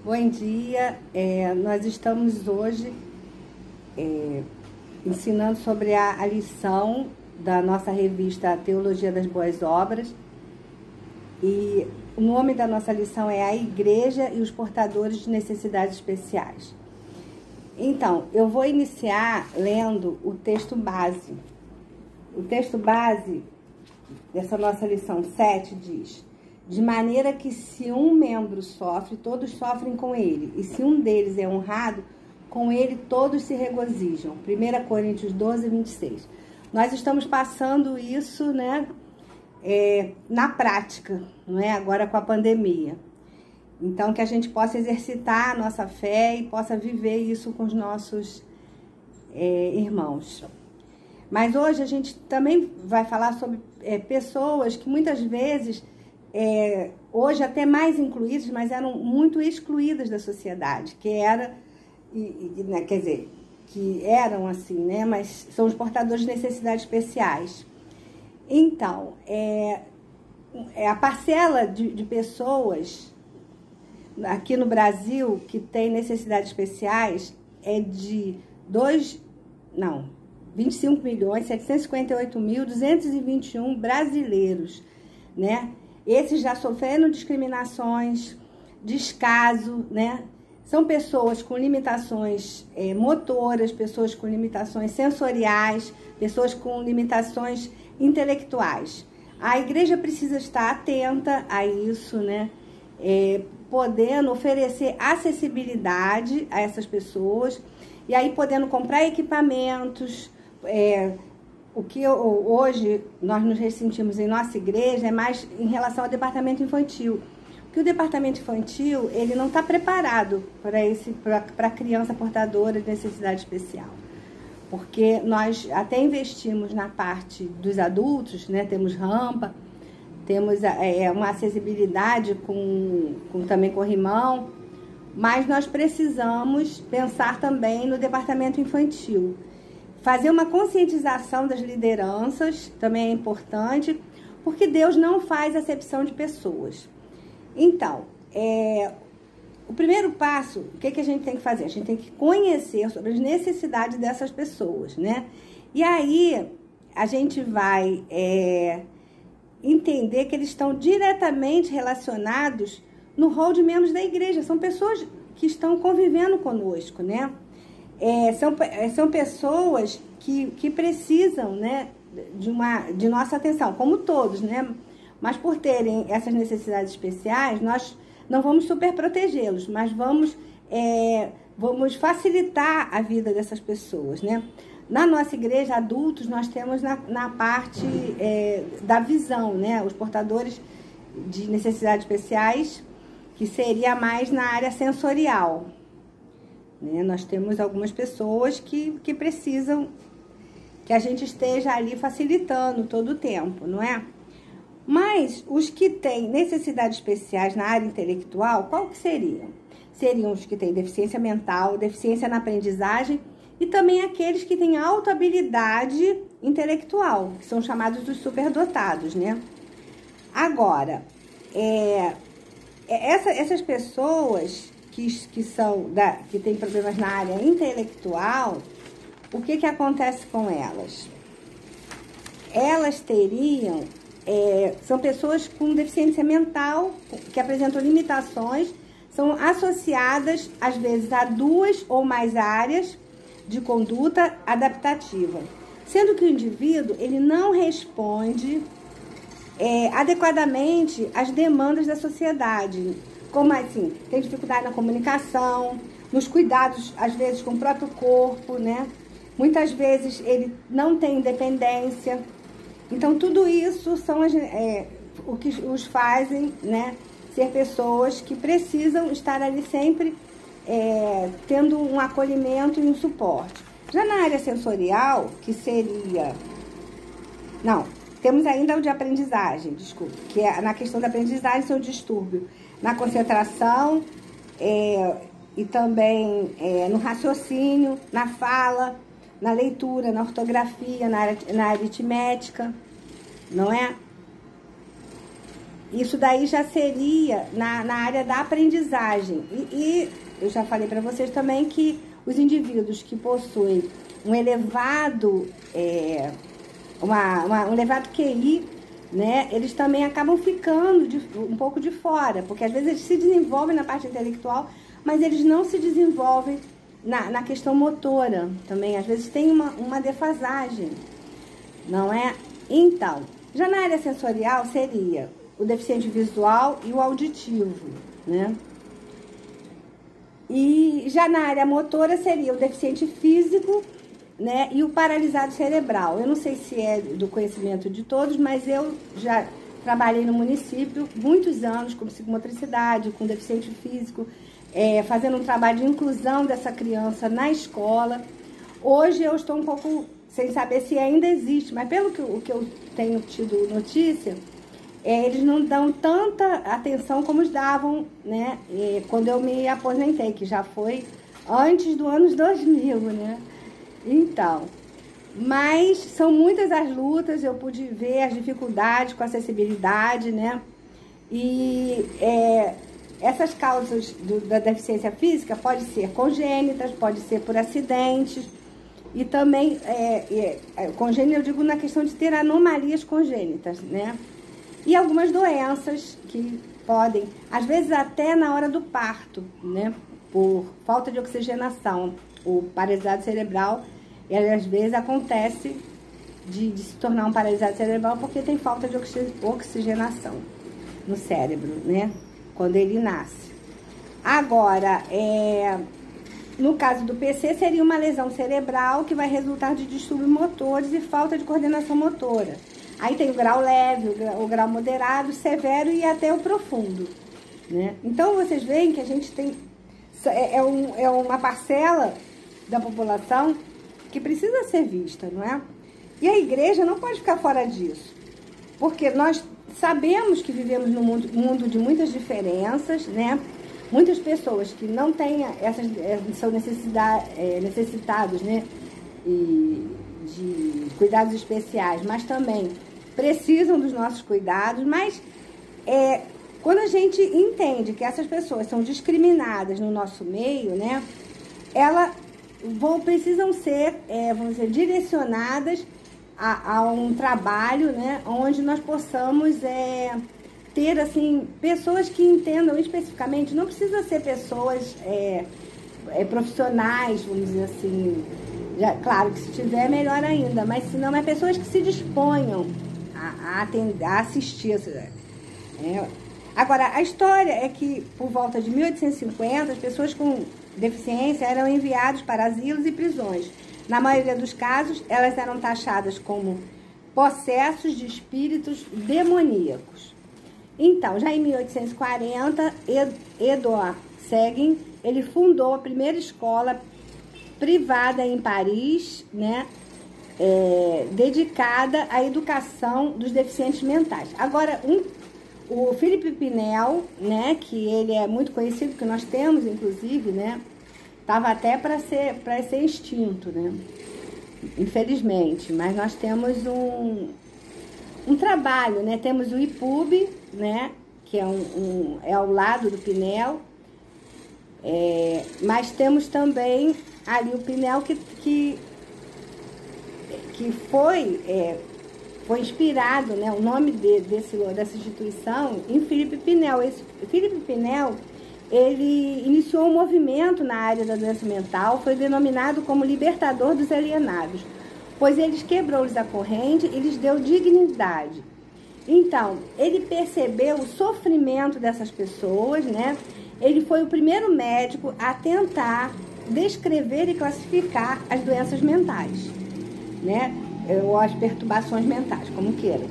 Bom dia, nós estamos hoje ensinando sobre a lição da nossa revista Teologia das Boas Obras, e o nome da nossa lição é A Igreja e os Portadores de Necessidades Especiais. Então, eu vou iniciar lendo o texto base. O texto base dessa nossa lição 7 diz: de maneira que se um membro sofre, todos sofrem com ele, e se um deles é honrado, com ele todos se regozijam. 1 Coríntios 12, 26. Nós estamos passando isso, né, na prática, não é? Agora com a pandemia. Então, que a gente possa exercitar a nossa fé e possa viver isso com os nossos irmãos. Mas hoje a gente também vai falar sobre pessoas que muitas vezes, hoje até mais incluídas, mas eram muito excluídas da sociedade, que era, né, quer dizer, que eram assim, né, mas são os portadores de necessidades especiais. Então, a parcela de pessoas aqui no Brasil que tem necessidades especiais é de 25.758.221 brasileiros, né? Esses já sofreram discriminações, descaso, né? São pessoas com limitações motoras, pessoas com limitações sensoriais, pessoas com limitações intelectuais. A igreja precisa estar atenta a isso, né? Podendo oferecer acessibilidade a essas pessoas, e aí podendo comprar equipamentos. O que hoje nós nos ressentimos em nossa igreja é mais em relação ao departamento infantil, porque o departamento infantil ele não está preparado para a criança portadora de necessidade especial, porque nós até investimos na parte dos adultos, né? Temos rampa, temos uma acessibilidade também com corrimão, mas nós precisamos pensar também no departamento infantil. Fazer uma conscientização das lideranças também é importante, porque Deus não faz acepção de pessoas. Então, o primeiro passo, o que a gente tem que fazer? A gente tem que conhecer sobre as necessidades dessas pessoas, né? E aí, a gente vai entender que eles estão diretamente relacionados no rol de membros da igreja. São pessoas que estão convivendo conosco, né? São pessoas que precisam, né, de nossa atenção, como todos, né? Mas por terem essas necessidades especiais, nós não vamos super protegê-los, mas vamos facilitar a vida dessas pessoas, né? Na nossa igreja, adultos, nós temos na parte da visão, né? Os portadores de necessidades especiais, que seria mais na área sensorial, né? Nós temos algumas pessoas que precisam que a gente esteja ali facilitando todo o tempo, não é? Mas os que têm necessidades especiais na área intelectual, qual que seriam? Seriam os que têm deficiência mental, deficiência na aprendizagem, e também aqueles que têm alta habilidade intelectual, que são chamados dos superdotados, né? Agora, essas pessoas que têm problemas na área intelectual, o que acontece com elas? Elas teriam, são pessoas com deficiência mental, que apresentam limitações, são associadas, às vezes, a 2 ou mais áreas de conduta adaptativa, sendo que o indivíduo ele não responde adequadamente às demandas da sociedade, como assim, tem dificuldade na comunicação, nos cuidados, às vezes, com o próprio corpo, né? Muitas vezes ele não tem independência. Então, tudo isso são o que os fazem, né, ser pessoas que precisam estar ali sempre tendo um acolhimento e um suporte. Já na área sensorial, que seria... Não, temos ainda o de aprendizagem, desculpa, que na questão da aprendizagem são distúrbio na concentração e também no raciocínio, na fala, na leitura, na ortografia, na aritmética, não é? isso daí já seria na área da aprendizagem. E eu já falei para vocês também que os indivíduos que possuem um elevado, um elevado QI, né, eles também acabam ficando um pouco de fora, porque às vezes eles se desenvolvem na parte intelectual, mas eles não se desenvolvem na questão motora também. Às vezes tem uma defasagem, não é? Então, já na área sensorial seria o deficiente visual e o auditivo, né? E já na área motora seria o deficiente físico, né, e o paralisado cerebral. Eu não sei se é do conhecimento de todos, mas eu já trabalhei no município muitos anos com psicomotricidade, com deficiente físico, fazendo um trabalho de inclusão dessa criança na escola. Hoje eu estou um pouco sem saber se ainda existe, mas pelo que eu tenho tido notícia, eles não dão tanta atenção como eles davam, né, quando eu me aposentei, que já foi antes do ano 2000, né? Então, mas são muitas as lutas, eu pude ver as dificuldades com a acessibilidade, né? E essas causas da deficiência física podem ser congênitas, pode ser por acidentes, e também, congênita eu digo na questão de ter anomalias congênitas, né? E algumas doenças que podem, às vezes até na hora do parto, né? Por falta de oxigenação. O paralisado cerebral, ele às vezes acontece de se tornar um paralisado cerebral porque tem falta de oxigenação no cérebro, né? Quando ele nasce. Agora, no caso do PC, seria uma lesão cerebral que vai resultar de distúrbios motores e falta de coordenação motora. Aí tem o grau leve, o grau moderado, severo e até o profundo, né? Então, vocês veem que a gente tem... É uma parcela da população que precisa ser vista, não é? E a igreja não pode ficar fora disso, porque nós sabemos que vivemos num mundo de muitas diferenças, né? Muitas pessoas que não têm são necessitados, né, de cuidados especiais, mas também precisam dos nossos cuidados, mas quando a gente entende que essas pessoas são discriminadas no nosso meio, né, elas precisam ser, vamos dizer, direcionadas a um trabalho, né, onde nós possamos ter, assim, pessoas que entendam especificamente, não precisa ser pessoas profissionais, vamos dizer assim, claro que se tiver, melhor ainda, mas se não, é pessoas que se disponham a assistir. Agora, a história é que, por volta de 1850, as pessoas com deficiência eram enviadas para asilos e prisões. Na maioria dos casos, elas eram taxadas como possessos de espíritos demoníacos. Então, já em 1840, Edouard Seguin, ele fundou a primeira escola privada em Paris, né, dedicada à educação dos deficientes mentais. Agora, o Philippe Pinel, né, que ele é muito conhecido, que nós temos, inclusive, né, estava até para ser extinto, né, infelizmente, mas nós temos um trabalho, né, temos o IPUB, né, que é ao lado do Pinel, mas temos também ali o Pinel que foi inspirado, né, o nome dessa instituição em Philippe Pinel. Philippe Pinel, ele iniciou um movimento na área da doença mental, foi denominado como libertador dos alienados, pois ele quebrou-lhes a corrente e lhes deu dignidade. Então, ele percebeu o sofrimento dessas pessoas, né? Ele foi o primeiro médico a tentar descrever e classificar as doenças mentais, né? Ou as perturbações mentais, como queiram.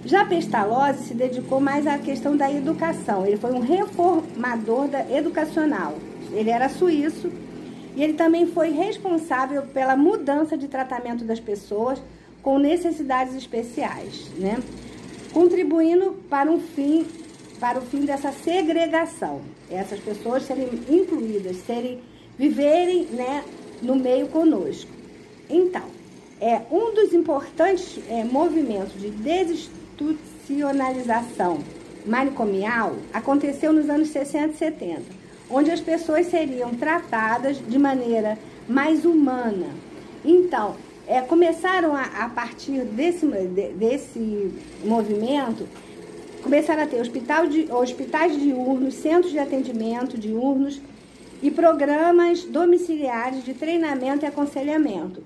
Já Pestalozzi se dedicou mais à questão da educação. Ele foi um reformador educacional. Ele era suíço e ele também foi responsável pela mudança de tratamento das pessoas com necessidades especiais, né? Contribuindo para o fim dessa segregação. Essas pessoas serem incluídas, viverem, né, no meio conosco. Então, um dos importantes movimentos de desinstitucionalização manicomial aconteceu nos anos 60 e 70, onde as pessoas seriam tratadas de maneira mais humana. Então, começaram a partir desse movimento, começaram a ter hospitais diurnos, centros de atendimento diurnos e programas domiciliares de treinamento e aconselhamento.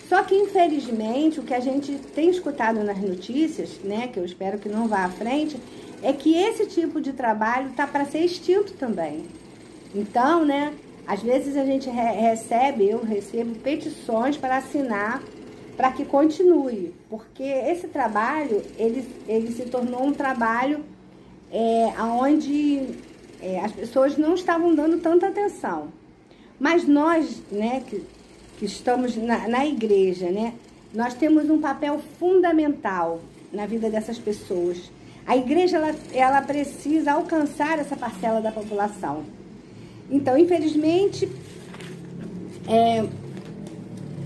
Só que, infelizmente, o que a gente tem escutado nas notícias, né, que eu espero que não vá à frente, é que esse tipo de trabalho está para ser extinto também. Então, né, às vezes a gente eu recebo petições para assinar para que continue, porque esse trabalho, ele se tornou um trabalho onde as pessoas não estavam dando tanta atenção. Mas nós, né, que estamos na igreja, né, nós temos um papel fundamental na vida dessas pessoas. A igreja, ela precisa alcançar essa parcela da população. Então, infelizmente,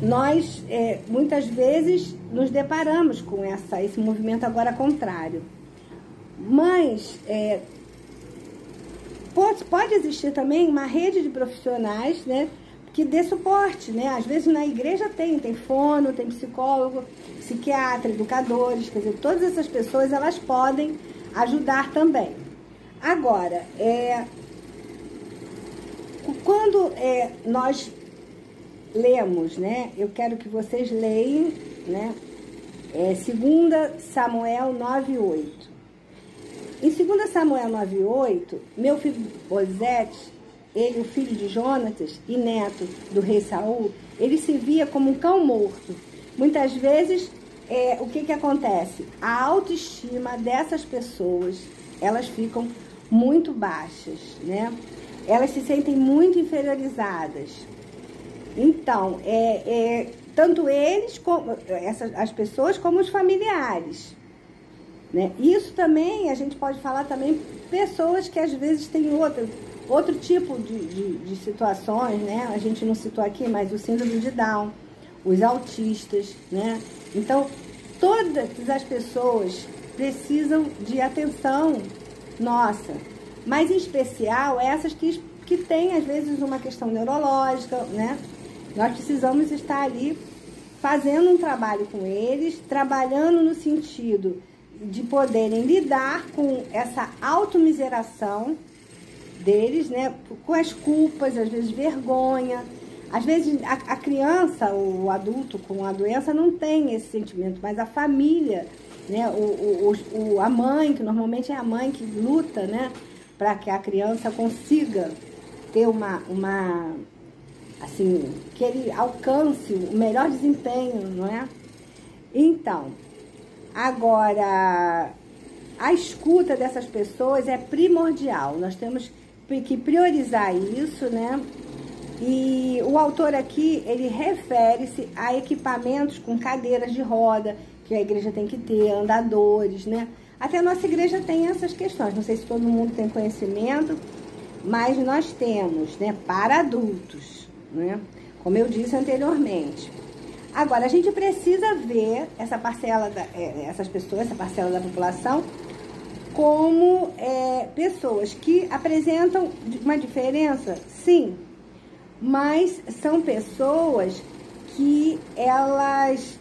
nós muitas vezes nos deparamos com esse movimento agora contrário. Mas pode existir também uma rede de profissionais, né, que dê suporte, né? Às vezes na igreja tem fono, tem psicólogo, psiquiatra, educadores, quer dizer, todas essas pessoas, elas podem ajudar também. Agora, quando nós lemos, né, eu quero que vocês leiam, né, 2 Samuel 9:8. Em 2 Samuel 9:8, Mefibosete, ele, o filho de Jonatas e neto do rei Saul, ele se via como um cão morto. Muitas vezes, o que acontece? A autoestima dessas pessoas, elas ficam muito baixas, né? Elas se sentem muito inferiorizadas. Então, tanto eles, como as pessoas, como os familiares, né? Isso também, a gente pode falar também, pessoas que às vezes têm outro tipo de situações, né? A gente não citou aqui, mas o síndrome de Down, os autistas, né? Então, todas as pessoas precisam de atenção nossa, mas em especial essas que têm, às vezes, uma questão neurológica, né? Nós precisamos estar ali fazendo um trabalho com eles, trabalhando no sentido de poderem lidar com essa automiseração deles, né, com as culpas, às vezes vergonha. Às vezes a criança, o adulto com a doença não tem esse sentimento, mas a família, né, a mãe, que normalmente é a mãe que luta, né, para que a criança consiga ter assim, que ele alcance o melhor desempenho, não é? Então, agora, a escuta dessas pessoas é primordial. Nós temos que priorizar isso, né? E o autor aqui, ele refere-se a equipamentos com cadeiras de roda, que a igreja tem que ter, andadores, né? Até a nossa igreja tem essas questões. Não sei se todo mundo tem conhecimento, mas nós temos, né, para adultos, né? Como eu disse anteriormente. Agora, a gente precisa ver essa parcela essas pessoas, essa parcela da população, como pessoas que apresentam uma diferença, sim, mas são pessoas que elas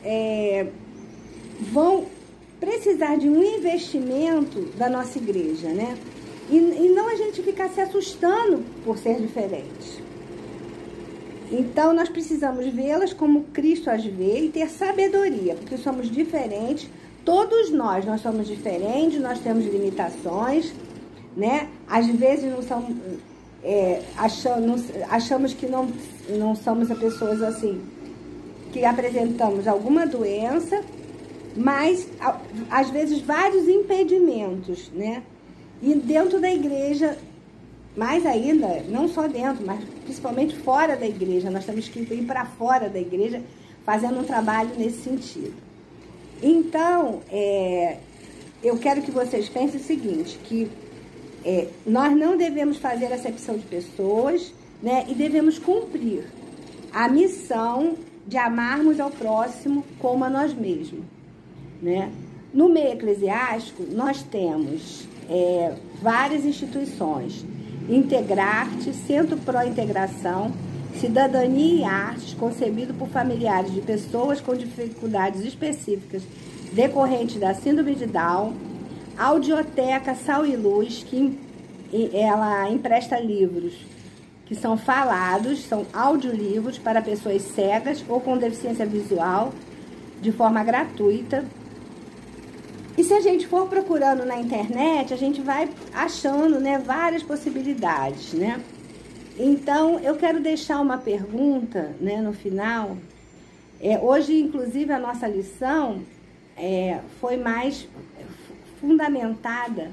vão precisar de um investimento da nossa igreja, né? E não a gente ficar se assustando por ser diferente. Então, nós precisamos vê-las como Cristo as vê e ter sabedoria, porque somos diferentes. Todos nós somos diferentes, nós temos limitações, né? Às vezes achamos que não somos pessoas assim, que apresentamos alguma doença, mas às vezes vários impedimentos, né? E dentro da igreja, mais ainda, não só dentro, mas principalmente fora da igreja, nós temos que ir para fora da igreja fazendo um trabalho nesse sentido. Então, eu quero que vocês pensem o seguinte, que nós não devemos fazer acepção de pessoas, né, e devemos cumprir a missão de amarmos ao próximo como a nós mesmos, né? No meio eclesiástico, nós temos várias instituições: Integrarte, Centro Pro Integração, Cidadania e Artes, concebido por familiares de pessoas com dificuldades específicas decorrentes da síndrome de Down. Audioteca Sal e Luz, que ela empresta livros que são falados, são audiolivros para pessoas cegas ou com deficiência visual, de forma gratuita. E se a gente for procurando na internet, a gente vai achando, né, várias possibilidades, né? Então, eu quero deixar uma pergunta, né, no final. Hoje, inclusive, a nossa lição foi mais fundamentada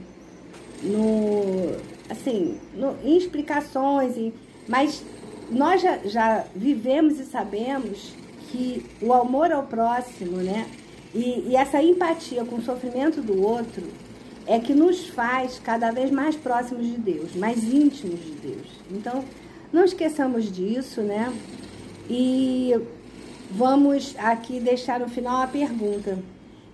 em explicações, mas nós já vivemos e sabemos que o amor ao próximo, né, e essa empatia com o sofrimento do outro é que nos faz cada vez mais próximos de Deus, mais íntimos de Deus. Então, não esqueçamos disso, né? E vamos aqui deixar no final a pergunta: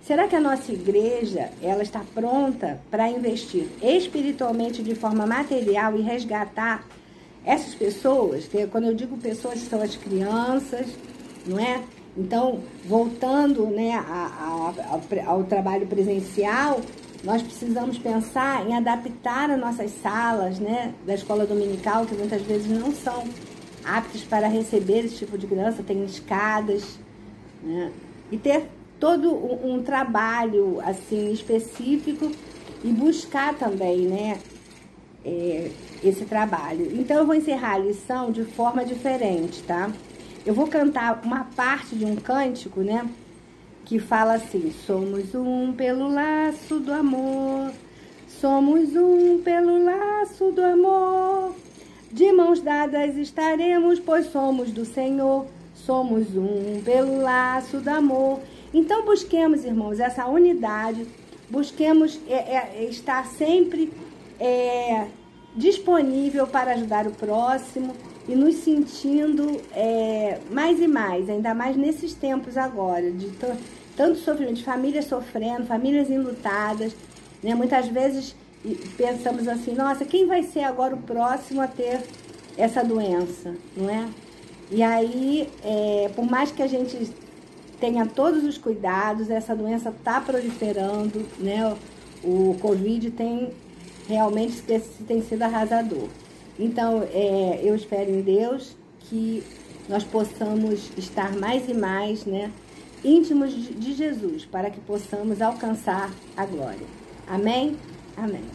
será que a nossa igreja, ela está pronta para investir espiritualmente de forma material e resgatar essas pessoas? Quando eu digo pessoas, são as crianças, não é? Então, voltando, né, ao trabalho presencial, nós precisamos pensar em adaptar as nossas salas, né, da escola dominical, que muitas vezes não são aptas para receber esse tipo de criança, tem escadas, né, e ter todo um trabalho assim específico e buscar também, né, esse trabalho. Então, eu vou encerrar a lição de forma diferente, tá? Eu vou cantar uma parte de um cântico, né, que fala assim: somos um pelo laço do amor, somos um pelo laço do amor, de mãos dadas estaremos, pois somos do Senhor, somos um pelo laço do amor. Então, busquemos, irmãos, essa unidade, busquemos estar sempre disponível para ajudar o próximo e nos sentindo mais e mais, ainda mais nesses tempos agora, de tanto sofrimento, de famílias sofrendo, famílias enlutadas, né? Muitas vezes pensamos assim: nossa, quem vai ser agora o próximo a ter essa doença, não é? E aí, por mais que a gente tenha todos os cuidados, essa doença está proliferando, né? O Covid realmente tem sido arrasador. Então, eu espero em Deus que nós possamos estar mais e mais, né, íntimos de Jesus, para que possamos alcançar a glória. Amém? Amém.